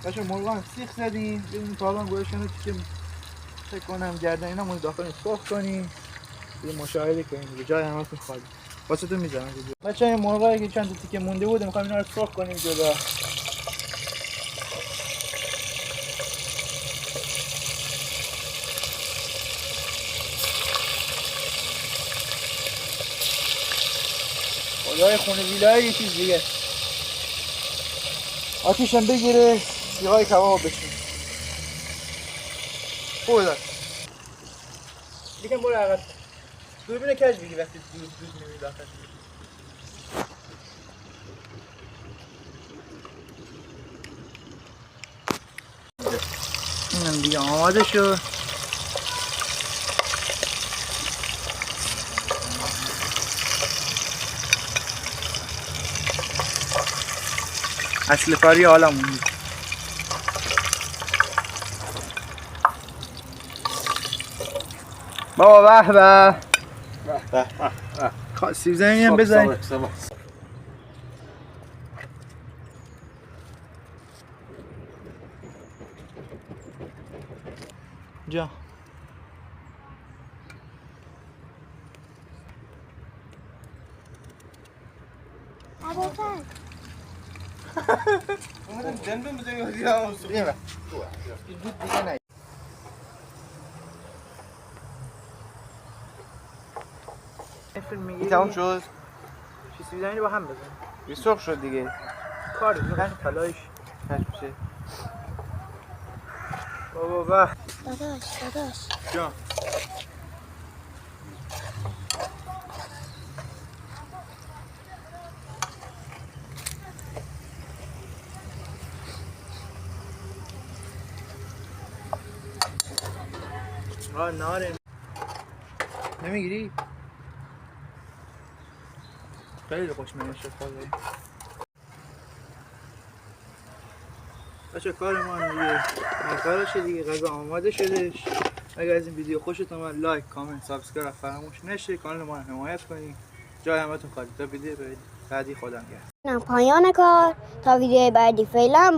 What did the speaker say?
بچه مرغان سیخ زدیم، ببینیم تا گوشتن رو که فکر کنم گردن اینا مون داخل سرخ کنیم، یه مشاهده کنیم دیگه. جای همتون خالی واسه تو میذارم ویدیو. بچه این مرغایی که چند تا تیکه مونده بود میخوایم اینا رو سرخ کنیم جدا. خدای خونه ویلای یه چیز دیگه. آتیشم بگیره سیغای کباب بشیم. خوبه دار دیگه برو عقب. دوربین کج بگی وقتی دود نمیده داخل. اینم دیگه آماده شد. اصل کاری حالا موندی. بابا به به سیب زمینی هم بزنید. جا اومدم دندون بزنیم و دیگه هم دیگه با دود دیگه نهید. این تمام شد؟ چی سیب زمینی با هم بزنید. یه سرخ شد دیگه کاری میکنه تلایش هش میشه. بابا به داداش جا ناره نمیگیری؟ خیلی خوشمزه شد خدایی. بچه کارمان دیگه آخرشه دیگه. غذا آماده شدش. اگر از این ویدیو خوشتون اومد لایک کامنت سابسکرایب فراموش نشه. کانال ما رو حمایت کنید. جای همتون خالی. تا ویدیو بعدی خدا نگهدار. پایان کار تا ویدیو بعدی فعلا.